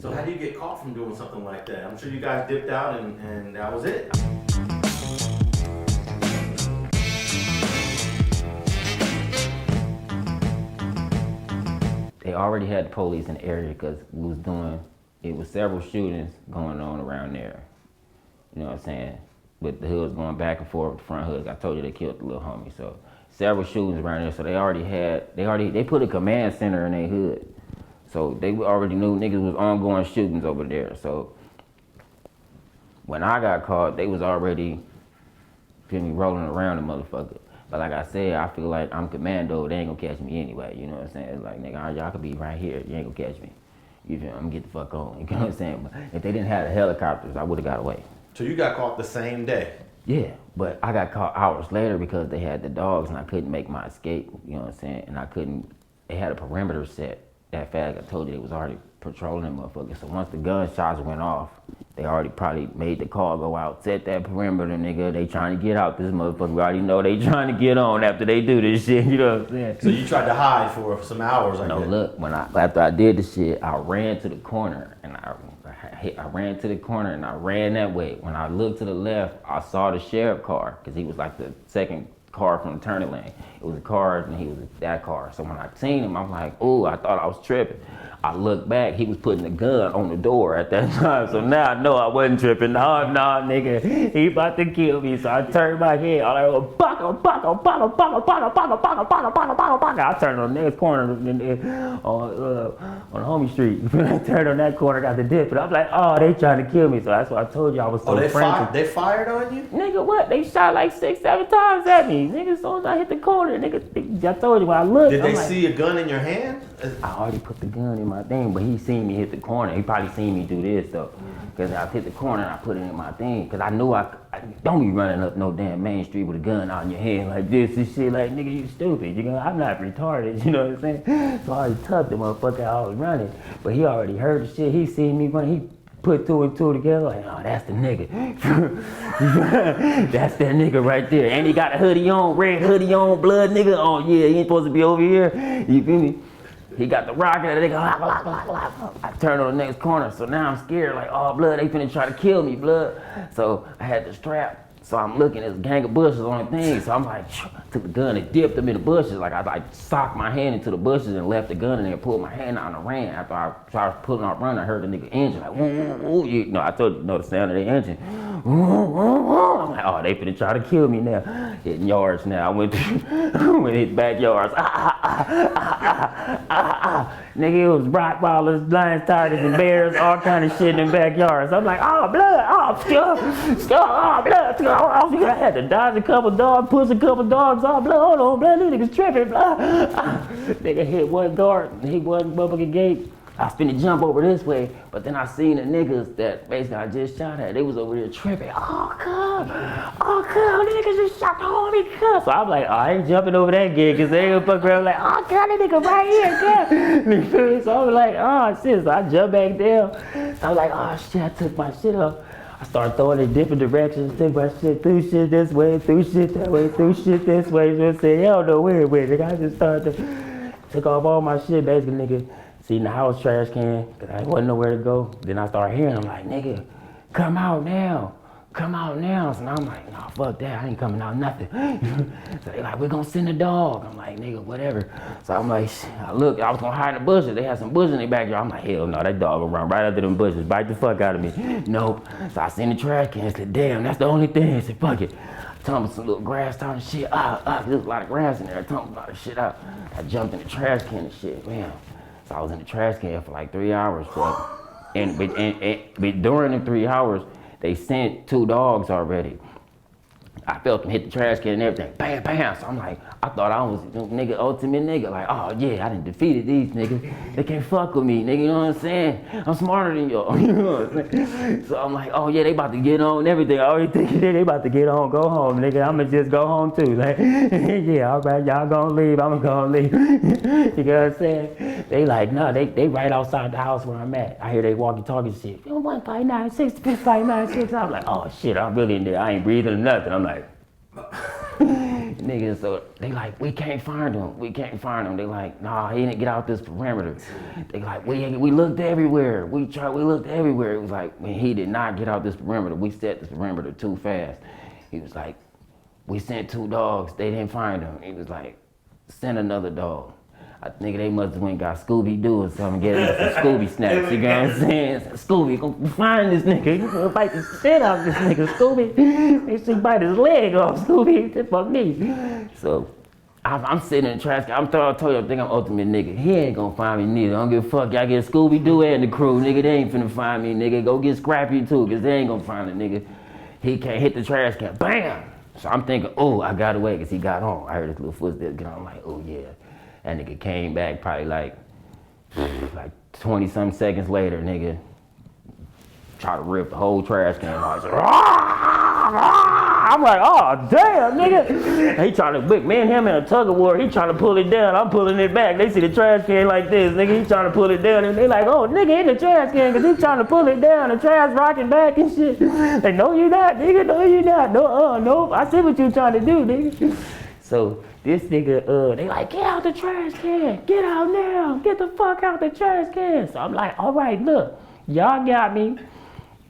So how do you get caught from doing something like that? I'm sure you guys dipped out and that was it. They already had the police in the area because it was several shootings going on around there. You know what I'm saying? With the hoods going back and forth, the front hoods. I told you they killed the little homie. So several shootings around there. So they put a command center in their hood. So they already knew niggas was ongoing shootings over there. So when I got caught, they was already rolling around the motherfucker. But like I said, I feel like I'm commando. They ain't gonna catch me anyway. You know what I'm saying? It's like, nigga, y'all could be right here. You ain't gonna catch me. You feel? I'm gonna get the fuck on. You know what I'm saying? But if they didn't have the helicopters, I would have got away. So you got caught the same day? Yeah, but I got caught hours later because they had the dogs and I couldn't make my escape. You know what I'm saying? And they had a perimeter set that fast. I told you they was already patrolling them motherfuckers. So once the gunshots went off, they already probably made the call go out, set that perimeter, nigga. They trying to get out this motherfucker. We already know they trying to get on after they do this shit, you know what I'm saying? So you tried to hide for some hours, I guess. No, look, after I did the shit, I ran to the corner and I ran to the corner and I ran that way. When I looked to the left, I saw the sheriff car, because he was like the second car from the turning lane. It was a car and he was that car. So when I seen him, I'm like, ooh, I thought I was tripping. I looked back, he was putting a gun on the door at that time. So now I know I wasn't tripping. Nah, nigga, he about to kill me. So I turned my head, I turned on the next corner on Homie Street. I turned on that corner, got the dip, and I'm like, oh, they trying to kill me. So that's why I told you I was so frantic. They fired on you? Nigga, what? They shot like 6-7 times at me. Nigga, as soon as I hit the corner, nigga, I told you when I looked. Did they see a gun in your hand? I already put the gun in my thing, but he seen me hit the corner. He probably seen me do this though. Because I hit the corner and I put it in my thing. Because I knew I don't be running up no damn main street with a gun out in your hand like this and shit. Like, nigga, you stupid. You know, I'm not retarded, you know what I'm saying? So I already tucked the motherfucker I was running. But he already heard the shit. He seen me run. He put two and two together, like, oh, that's the nigga. That's that nigga right there. And he got a hoodie on, red hoodie on, blood nigga. Oh yeah, he ain't supposed to be over here. You feel me? He got the rocket and they go, I turn on the next corner. So now I'm scared, like, oh, blood, they finna try to kill me, blood. So I had the strap. So I'm looking, there's a gang of bushes on the thing. So I'm like, took the gun and dipped them in the bushes. Like I socked my hand into the bushes and left the gun in there, pulled my hand out and ran. After I started pulling out running, I heard the nigga engine like, woo, you know, I told you, the sound of the engine. I'm like, oh, they finna try to kill me now. Hitting yards now. I went to hit backyards. Nigga, it was Rottweilers, lions, tigers, and bears, all kind of shit in the backyards. I'm like, oh, blood, oh, blood. I had to dodge a couple dogs, push a couple dogs off, blood, hold on, blood, these niggas tripping, blood. Nigga hit one guard, hit one motherfucking gate. I was finna jump over this way, but then I seen the niggas that basically I just shot at. They was over there tripping. Oh, come, the niggas just shot the homie, come. So I'm like, oh, I ain't jumping over that gig, cause they gonna fuck around like, oh, God, that nigga right here, come. So I was like, oh, shit. So I jumped back down. So I was like, oh, shit, I took my shit off. I started throwing in different directions, took my shit, threw shit this way, threw shit that way, threw shit this way. So I said, hell no, wait, nigga. I just started took off all my shit, basically, nigga. Seen the house trash can, cause I wasn't nowhere to go. Then I started hearing, I'm like, nigga, come out now. So now I'm like, no, fuck that, I ain't coming out nothing. So they like, we're gonna send a dog. I'm like, nigga, whatever. So I'm like, I was gonna hide in the bushes. They had some bushes in their backyard. I'm like, hell no, that dog will run right under them bushes, bite the fuck out of me. Nope. So I seen the trash can, I said, damn, that's the only thing. I said, fuck it. I tumbled some little grass down and shit. There's a lot of grass in there. I tumbled a lot of shit out. I jumped in the trash can and shit, man. So I was in the trash can for like 3 hours, bro. And during the 3 hours, they sent 2 dogs already. I felt them hit the trash can and everything, bam, bam. So I'm like, I thought I was nigga, ultimate nigga. Like, oh yeah, I done defeated these niggas. They can't fuck with me, nigga, you know what I'm saying? I'm smarter than y'all, you know what I'm saying? So I'm like, oh yeah, they about to get on and everything. I already think they about to get on, go home, nigga. I'ma just go home too. Like, yeah, all right, y'all gonna leave, I'ma gonna leave. You know what I'm saying? They like, no, they right outside the house where I'm at. I hear they walkie talking shit. 1596, 1596. I'm like, oh shit, I'm really in there. I ain't breathing or nothing. I'm like, Nigga, so they like, we can't find him. They like, nah, he didn't get out this perimeter. They like, we looked everywhere. We looked everywhere. It was like, man, he did not get out this perimeter. We set this perimeter too fast. He was like, we sent 2 dogs. They didn't find him. He was like, send another dog. I think they must have went and got Scooby-Doo or something, get some Scooby snacks, you know what I'm saying? Scooby, go find this nigga, you gonna fight the shit out of this nigga, Scooby. They should bite his leg off, Scooby, that fuck me. So, I'm sitting in the trash can, I told you, I think I'm ultimate nigga. He ain't gonna find me neither, I don't give a fuck, y'all get Scooby-Doo and the crew, nigga, they ain't finna find me, nigga. Go get Scrappy too, cause they ain't gonna find a nigga. He can't hit the trash can, bam! So I'm thinking, oh, I got away, cause he got on. I heard his little footsteps get on, I'm like, oh yeah. That nigga came back probably like 20-something seconds later, nigga. Try to rip the whole trash can off. I'm like, oh, damn, nigga. He trying to, me and him in a tug of war, he trying to pull it down, I'm pulling it back. They see the trash can like this, nigga, he trying to pull it down. And they like, oh, nigga, in the trash can, cause he trying to pull it down, the trash rocking back and shit. They, no, you not, nigga, no, you not. No, nope, I see what you trying to do, nigga. So, this nigga, they like, get out the trash can, get out now, get the fuck out the trash can. So I'm like, all right, look, y'all got me,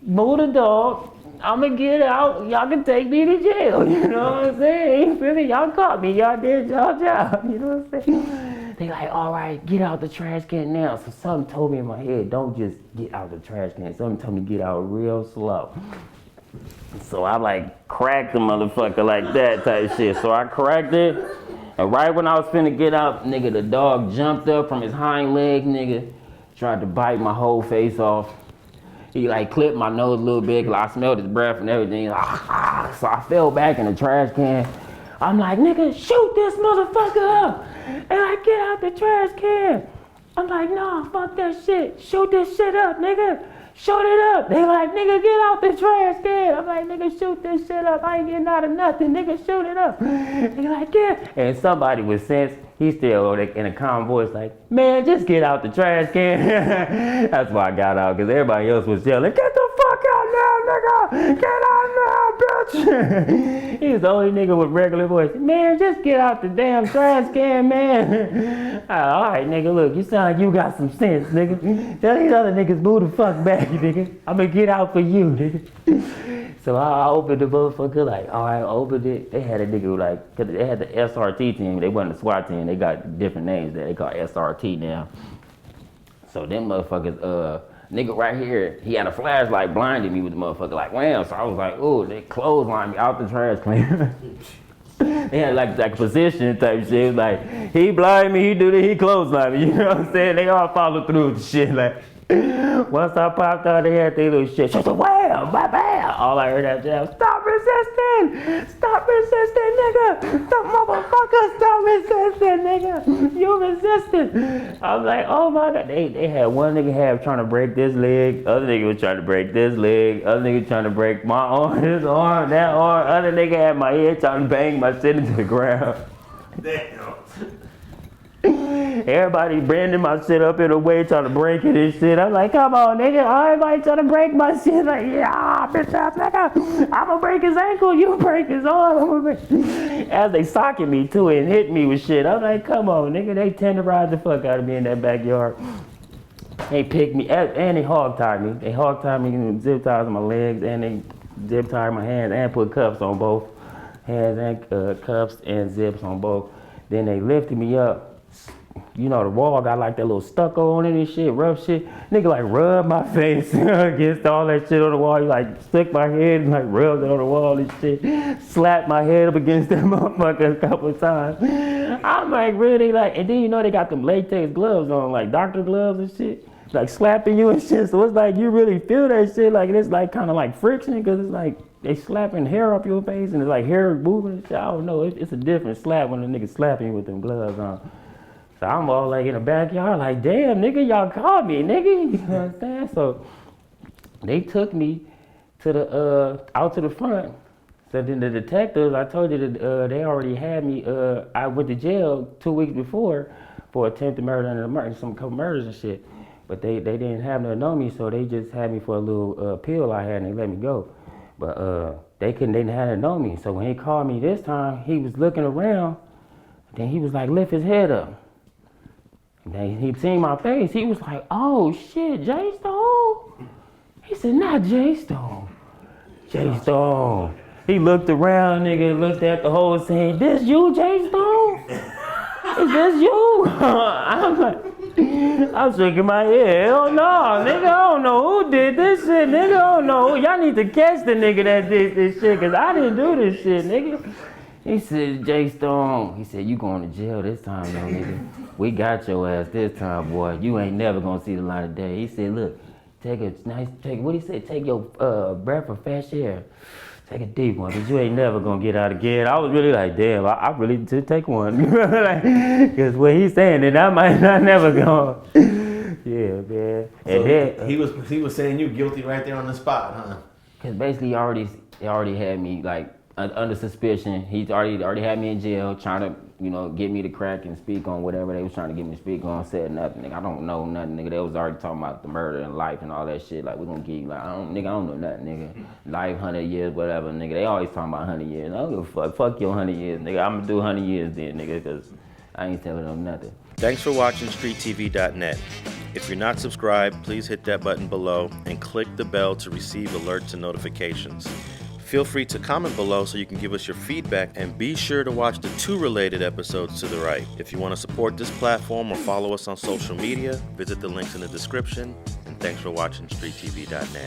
move the dog, I'ma get out, y'all can take me to jail, you know what I'm saying? You feel me? Y'all caught me, y'all did y'all job, you know what I'm saying? They like, all right, get out the trash can now. So something told me in my head, don't just get out the trash can, something told me to get out real slow. So I like cracked the motherfucker like that type shit. So I cracked it, and right when I was finna get out, nigga, the dog jumped up from his hind leg, nigga, tried to bite my whole face off. He like clipped my nose a little bit, cause I smelled his breath and everything. So I fell back in the trash can. I'm like, nigga, shoot this motherfucker up. And I get out the trash can. I'm like, nah, fuck that shit. Shoot this shit up, nigga. Shoot it up. They like, nigga, get out the trash can. I'm like, nigga, shoot this shit up. I ain't getting out of nothing. Nigga, shoot it up. They like, yeah. And somebody with sense, he still in a calm voice like, man, just get out the trash can. That's why I got out, because everybody else was yelling, get the fuck out now, nigga. Get out now, bitch. He was the only nigga with regular voice. Man, just get out the damn trash can, man. All right, nigga, look, you sound like you got some sense, nigga. Tell these other niggas move the fuck back, nigga. I'm gonna get out for you, nigga. So I opened the motherfucker, like, all right, I opened it. They had a nigga who like, cause they had the SRT team. They wasn't the SWAT team. They got different names there. They call SRT now. So them motherfuckers, nigga right here, he had a flashlight blinding me with the motherfucker, like, wham. So I was like, oh, they clotheslined me out the trash can. They had like a position type shit. It was like, he blind me, he do this, he clotheslined me. You know what I'm saying? They all follow through with the shit. Like, once I popped out, they had their little shit. She said, wham, bam, bam. All I heard after that was, stop resisting! Stop resisting, nigga! Stop, motherfucker, stop resisting, nigga! You resisting! I was like, oh my God. They had one nigga trying to break this leg, other nigga was trying to break this leg, other nigga trying to break my arm, his arm, that arm, other nigga had my head trying to bang my shit into the ground. Damn. Everybody branding my shit up in a way trying to break it and shit. I'm like, come on, nigga. Everybody trying to break my shit. Like, yeah, bitch ass nigga. I'm gonna break his ankle, you break his arm. As they socking me too and hit me with shit. I'm like, come on, nigga. They tenderized the fuck out of me in that backyard. They picked me and they hog tied me. They hog tied me and zip ties on my legs and they zip tied my hands and put cuffs on both hands and cuffs and zips on both. Then they lifted me up. You know, the wall got like that little stucco on it and shit, rough shit. Nigga like rubbed my face against all that shit on the wall. He like stuck my head and like rubbed it on the wall and shit. Slapped my head up against that motherfucker a couple of times. I'm like, really? Like, and then you know they got them latex gloves on, like doctor gloves and shit. Like slapping you and shit. So it's like you really feel that shit. Like it's like kind of like friction because it's like they slapping hair up your face and it's like hair moving and shit. I don't know. It's a different slap when the nigga slapping you with them gloves on. So I'm all like in the backyard, like, damn, nigga, y'all caught me, nigga. You know what I'm saying? So they took me to the out to the front. So then the detectives, I told you that they already had me. I went to jail 2 weeks before for attempted murder and some couple murders and shit. But they didn't have nothing on me, so they just had me for a little pill I had and they let me go. But they hadn't known me. So when he called me this time, he was looking around. Then he was like, lift his head up. And then he seen my face. He was like, oh shit, J Stone. He said, not J Stone. J Stone. He looked around, nigga, looked at the whole scene. This you, J Stone? Is this you? I'm like, I'm shaking my head. Hell no, nigga, I don't know who did this shit, nigga. I don't know who. Y'all need to catch the nigga that did this shit, cause I didn't do this shit, nigga. He said, J Stone. He said, you going to jail this time, though, nigga. We got your ass this time, boy. You ain't never gonna see the light of day. He said, look, what he said? Take your breath of fresh air. Take a deep one, cause you ain't never gonna get out again. I was really like, damn, I really did take one. Like, cause what he's saying, that I might not never go. Yeah, man. So And then he was saying you guilty right there on the spot, huh? cause basically he already had me like under suspicion. He already had me in jail, trying to get me to crack and speak on whatever they was trying to get me to speak on. Said nothing, nigga. I don't know nothing, nigga. They was already talking about the murder and life and all that shit. Like, we gonna give you, like, I don't know nothing, nigga. Life, 100 years, whatever, nigga. They always talking about 100 years. I don't give a fuck. Fuck your 100 years, nigga. I'm gonna do 100 years then, nigga, cause I ain't telling them nothing. Thanks for watching StreetTV.net. If you're not subscribed, please hit that button below and click the bell to receive alerts and notifications. Feel free to comment below so you can give us your feedback, and be sure to watch the 2 related episodes to the right. If you want to support this platform or follow us on social media, visit the links in the description, and thanks for watching StreetTV.net.